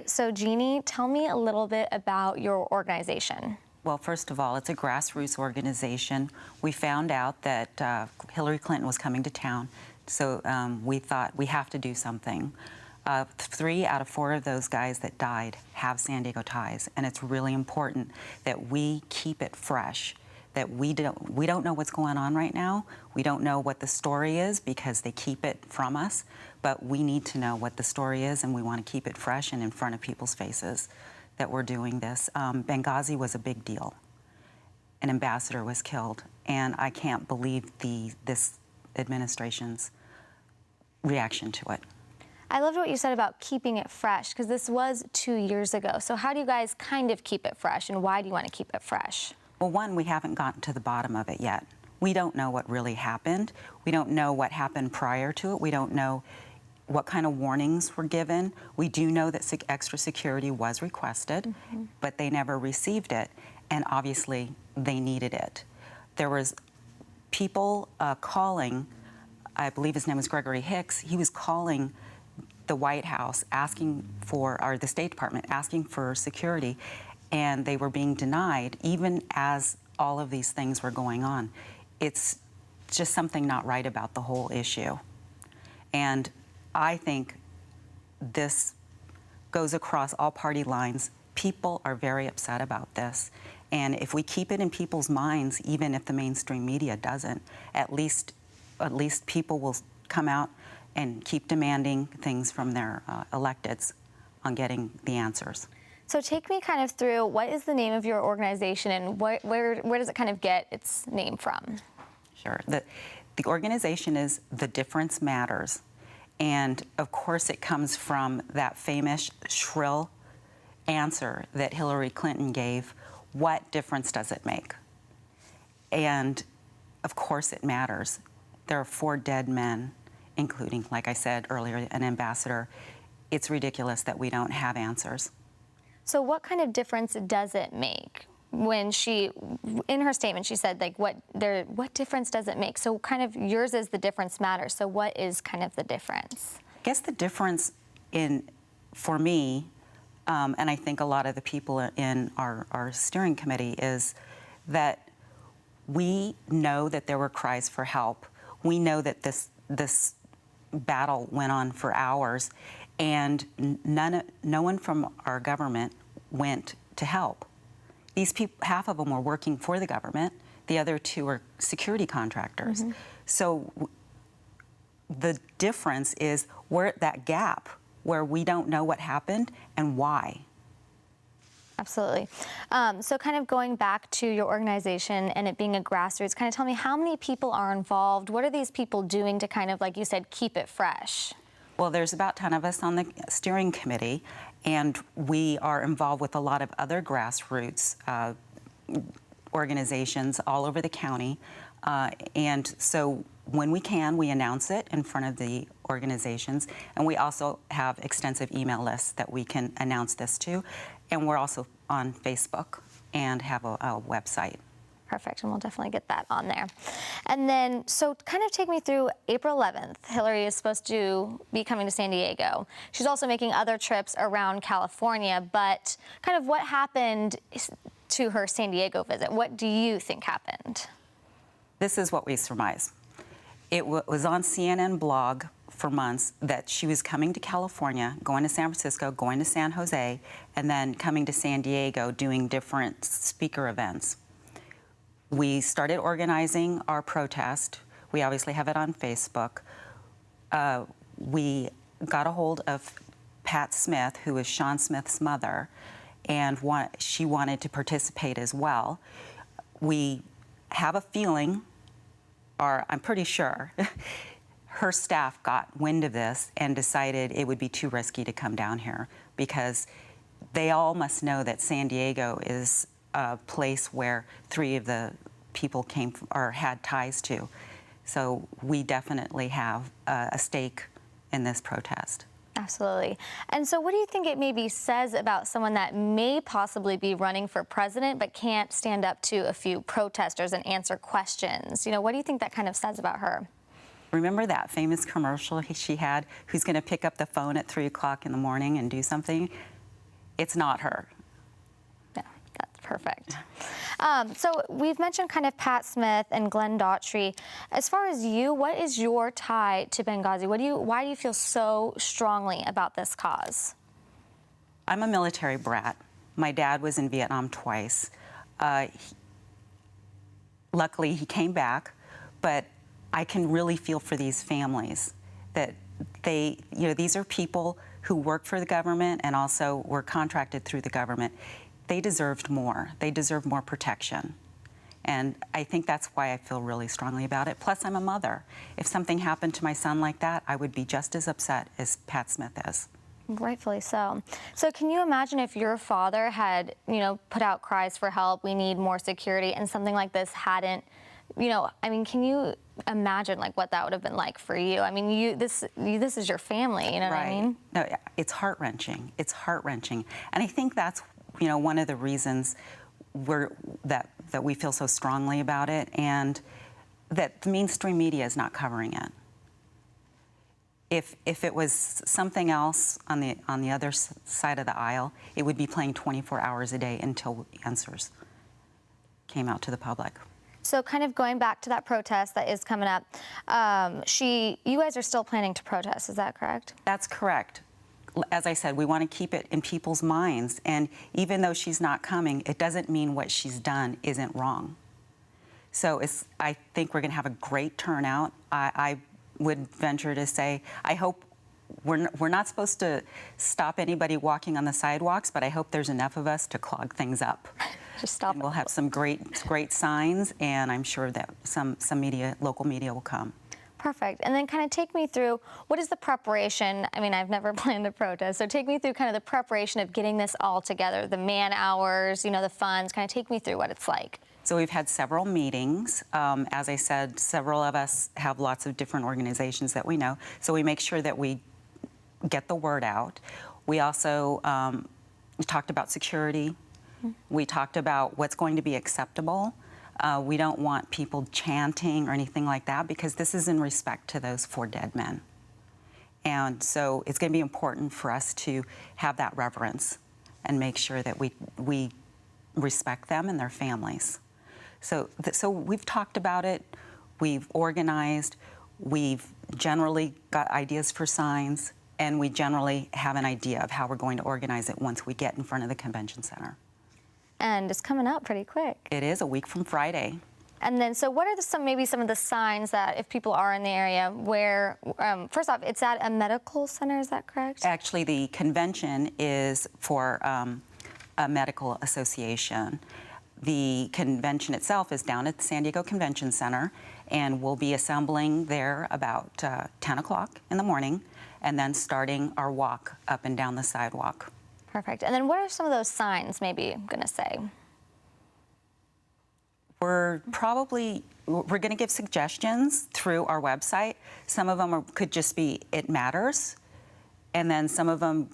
So Jeannie, tell me a little bit about your organization. Well, first of all, it's a grassroots organization. We found out that Hillary Clinton was coming to town, so we thought we have to do something. 3 out of 4 of those guys that died have San Diego ties, and it's really important that we keep it fresh. That we don't know what's going on right now. We don't know what the story is because they keep it from us, but we need to know what the story is, and we want to keep it fresh and in front of people's faces that we're doing this. Benghazi was a big deal. An ambassador was killed, and I can't believe this administration's reaction to it. I loved what you said about keeping it fresh, because this was 2 years ago. So how do you guys kind of keep it fresh, and why do you want to keep it fresh? Well, one, we haven't gotten to the bottom of it yet. We don't know what really happened. We don't know what happened prior to it. We don't know what kind of warnings were given. We do know that extra security was requested, but they never received it, and obviously they needed it. There was people calling, I believe his name was Gregory Hicks, he was calling the White House asking for, or the State Department asking for security, and they were being denied even as all of these things were going on. It's just something not right about the whole issue. And I think this goes across all party lines. People are very upset about this. And if we keep it in people's minds, even if the mainstream media doesn't, at least people will come out and keep demanding things from their electeds on getting the answers. So take me kind of through, what is the name of your organization, and where does it kind of get its name from? Sure. The organization is The Difference Matters. And of course it comes from that famous shrill answer that Hillary Clinton gave, what difference does it make? And of course it matters. There are 4 dead men, including, like I said earlier, an ambassador. It's ridiculous that we don't have answers. So what kind of difference does it make? When she, in her statement, she said, like, what difference does it make? So kind of yours is the difference matters. So what is kind of the difference? I guess the difference for me, and I think a lot of the people in our steering committee, is that we know that there were cries for help. We know that this battle went on for hours, and no one from our government went to help. These people, half of them were working for the government. The other 2 are security contractors. So the difference is we're at that gap where we don't know what happened and why. Absolutely. So kind of going back to your organization and it being a grassroots, kind of tell me how many people are involved? What are these people doing to kind of, like you said, keep it fresh? Well, there's about 10 of us on the steering committee, and we are involved with a lot of other grassroots organizations all over the county. And so when we can, we announce it in front of the organizations. And we also have extensive email lists that we can announce this to. And we're also on Facebook and have a website. Perfect, and we'll definitely get that on there. And then, so kind of take me through April 11th. Hillary is supposed to be coming to San Diego. She's also making other trips around California, but kind of what happened to her San Diego visit? What do you think happened? This is what we surmise. It was on CNN blog for months that she was coming to California, going to San Francisco, going to San Jose, and then coming to San Diego doing different speaker events. We started organizing our protest. We obviously have it on Facebook. We got a hold of Pat Smith, who is Sean Smith's mother, and she wanted to participate as well. We have a feeling, or I'm pretty sure, her staff got wind of this and decided it would be too risky to come down here, because they all must know that San Diego is a place where 3 of the people came or had ties to. So we definitely have a stake in this protest. Absolutely. And so what do you think it maybe says about someone that may possibly be running for president but can't stand up to a few protesters and answer questions? You know, what do you think that kind of says about her? Remember that famous commercial she had, who's going to pick up the phone at 3 o'clock in the morning and do something? it's not her. Yeah, that's perfect. So we've mentioned kind of Pat Smith and Glenn Daughtry. As far as you, what is your tie to Benghazi? Why do you feel so strongly about this cause? I'm a military brat. My dad was in Vietnam twice. Luckily, he came back, but I can really feel for these families that these are people who work for the government and also were contracted through the government. They deserved more. They deserve more protection. And I think that's why I feel really strongly about it. Plus, I'm a mother. If something happened to my son like that, I would be just as upset as Pat Smith is. Rightfully so. So can you imagine if your father had, put out cries for help, we need more security, and something like this hadn't, can you imagine what that would have been like for you? I mean, this is your family, you know what I mean? No, it's heart-wrenching. It's heart-wrenching. And I think that's, one of the reasons that we feel so strongly about it, and that the mainstream media is not covering it. If it was something else on the other side of the aisle, it would be playing 24 hours a day until answers came out to the public. So kind of going back to that protest that is coming up, you guys are still planning to protest, is that correct? That's correct. As I said, we want to keep it in people's minds, and even though she's not coming, it doesn't mean what she's done isn't wrong. So I think we're going to have a great turnout. I would venture to say, I hope we're not supposed to stop anybody walking on the sidewalks, but I hope there's enough of us to clog things up. Just stop. And we'll have some great signs, and I'm sure that some local media will come. Perfect. And then kind of take me through, what is the preparation? I mean, I've never planned a protest, so take me through kind of the preparation of getting this all together, the man hours, the funds, kind of take me through what it's like. So we've had several meetings. As I said, several of us have lots of different organizations that we know, so we make sure that we get the word out. We also talked about security. We talked about what's going to be acceptable. We don't want people chanting or anything like that, because this is in respect to those 4 dead men. And so it's going to be important for us to have that reverence and make sure that we respect them and their families. So we've talked about it, we've organized, we've generally got ideas for signs, and we generally have an idea of how we're going to organize it once we get in front of the convention center. And it's coming up pretty quick. It is a week from Friday. And then, so what are maybe some of the signs that if people are in the area where, first off, it's at a medical center, is that correct? Actually, the convention is for a medical association. The convention itself is down at the San Diego Convention Center, and we'll be assembling there about 10 o'clock in the morning, and then starting our walk up and down the sidewalk. Perfect. And then what are some of those signs, maybe, I'm going to say? We're going to give suggestions through our website. Some of them could just be, it matters. And then some of them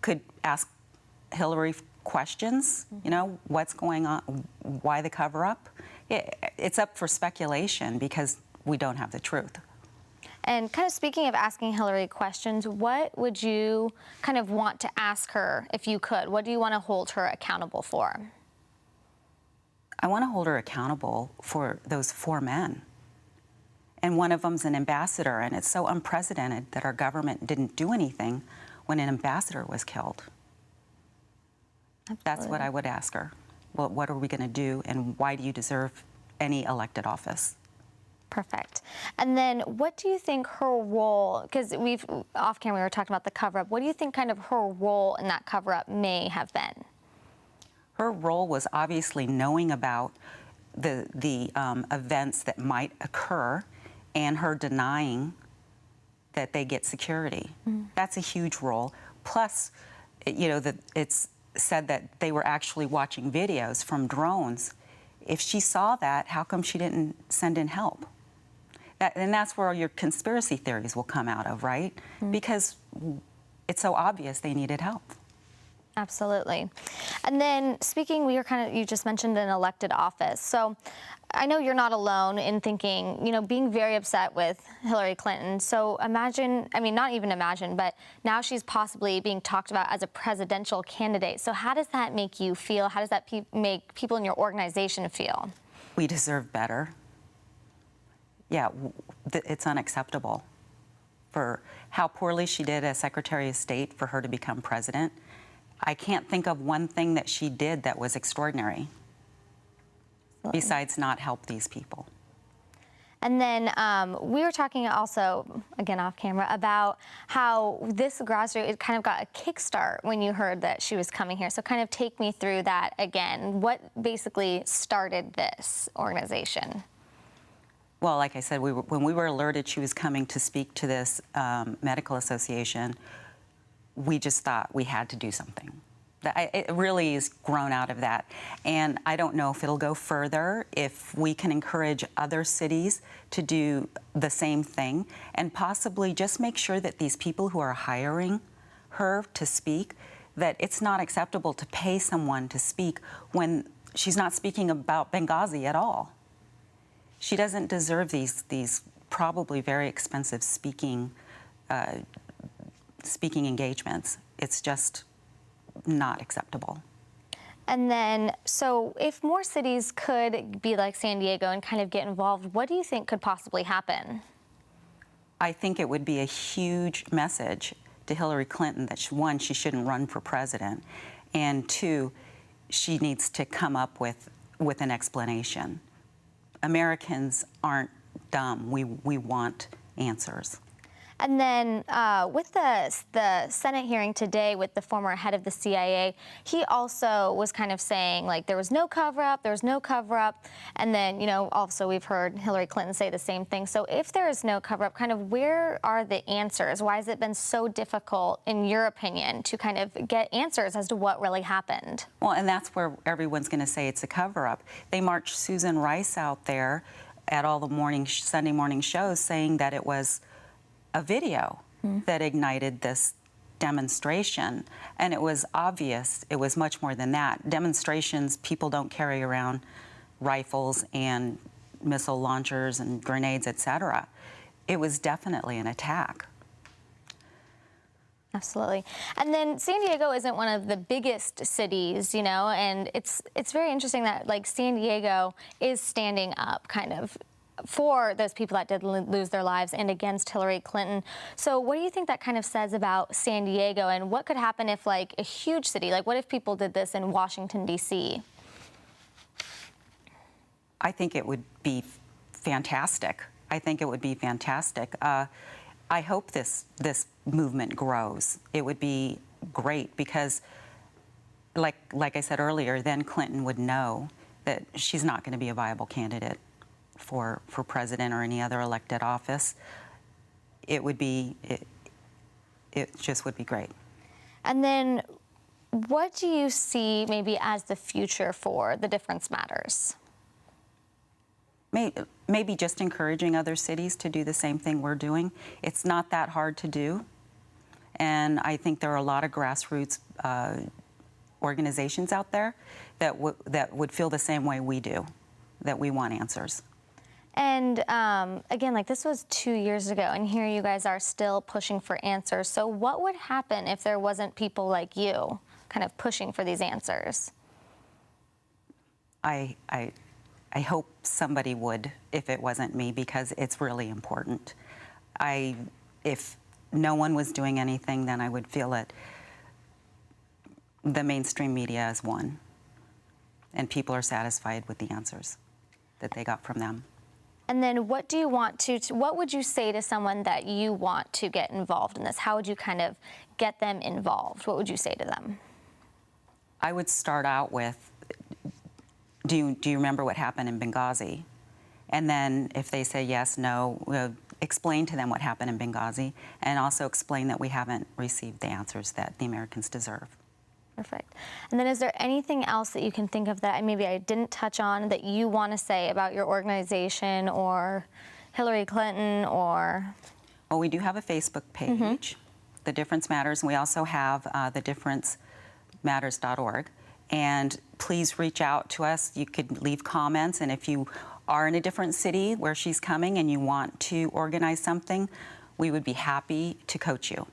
could ask Hillary questions, what's going on, why the cover-up. It's up for speculation because we don't have the truth. And kind of speaking of asking Hillary questions, what would you kind of want to ask her if you could? What do you want to hold her accountable for? I want to hold her accountable for those 4 men. And one of them's an ambassador, and it's so unprecedented that our government didn't do anything when an ambassador was killed. Absolutely. That's what I would ask her. Well, what are we going to do, and why do you deserve any elected office? Perfect. And then what do you think her role, because off camera we were talking about the cover-up, what do you think kind of her role in that cover-up may have been? Her role was obviously knowing about the events that might occur, and her denying that they get security. That's a huge role. Plus, it's said that they were actually watching videos from drones. If she saw that, how come she didn't send in help? And that's where your conspiracy theories will come out of, right? Because it's so obvious they needed help. Absolutely. And then speaking, you just mentioned an elected office. So I know you're not alone in thinking, being very upset with Hillary Clinton. So imagine, I mean, not even imagine, but now she's possibly being talked about as a presidential candidate. So how does that make you feel? How does that make people in your organization feel? We deserve better. Yeah, it's unacceptable for how poorly she did as Secretary of State for her to become president. I can't think of one thing that she did that was extraordinary, besides not help these people. And then we were talking also, again off camera, about how this grassroots, it kind of got a kickstart when you heard that she was coming here. So kind of take me through that again. What basically started this organization? Well, like I said, when we were alerted she was coming to speak to this medical association, we just thought we had to do something. It really is grown out of that. And I don't know if it'll go further, if we can encourage other cities to do the same thing, and possibly just make sure that these people who are hiring her to speak, that it's not acceptable to pay someone to speak when she's not speaking about Benghazi at all. She doesn't deserve these probably very expensive speaking engagements. It's just not acceptable. And then, so if more cities could be like San Diego and kind of get involved, what do you think could possibly happen? I think it would be a huge message to Hillary Clinton that, one, she shouldn't run for president, and two, she needs to come up with an explanation. Americans aren't dumb. We want answers. And then with the Senate hearing today with the former head of the CIA, he also was kind of saying, like, there was no cover-up, there was no cover-up. And then, also we've heard Hillary Clinton say the same thing. So if there is no cover-up, kind of where are the answers? Why has it been so difficult, in your opinion, to kind of get answers as to what really happened? Well, and that's where everyone's going to say it's a cover-up. They marched Susan Rice out there at all the Sunday morning shows saying that it was a video that ignited this demonstration, and it was obvious it was much more than that. Demonstrations, people don't carry around rifles and missile launchers and grenades, etc. It was definitely an attack. Absolutely. And then San Diego isn't one of the biggest cities, and it's very interesting that, like, San Diego is standing up kind of for those people that did lose their lives and against Hillary Clinton. So what do you think that kind of says about San Diego, and what could happen if, like, a huge city, like what if people did this in Washington, D.C.? I think it would be fantastic. I think it would be fantastic. I hope this movement grows. It would be great because, like I said earlier, then Clinton would know that she's not going to be a viable candidate for president or any other elected office. It just would be great. And then what do you see maybe as the future for the Difference Matters? Maybe just encouraging other cities to do the same thing we're doing. It's not that hard to do. And I think there are a lot of grassroots organizations out there that would feel the same way we do, that we want answers. And again, like, this was 2 years ago, and here you guys are still pushing for answers. So what would happen if there wasn't people like you kind of pushing for these answers? I hope somebody would, if it wasn't me, because it's really important. If no one was doing anything, then I would feel that the mainstream media has won, and people are satisfied with the answers that they got from them. And then what do you want what would you say to someone that you want to get involved in this? How would you kind of get them involved? What would you say to them? I would start out with, do you remember what happened in Benghazi? And then if they say yes, no, explain to them what happened in Benghazi, and also explain that we haven't received the answers that the Americans deserve. Perfect. And then is there anything else that you can think of that maybe I didn't touch on that you want to say about your organization or Hillary Clinton or? Well, we do have a Facebook page, The Difference Matters, and we also have thedifferencematters.org. And please reach out to us. You could leave comments, and if you are in a different city where she's coming and you want to organize something, we would be happy to coach you.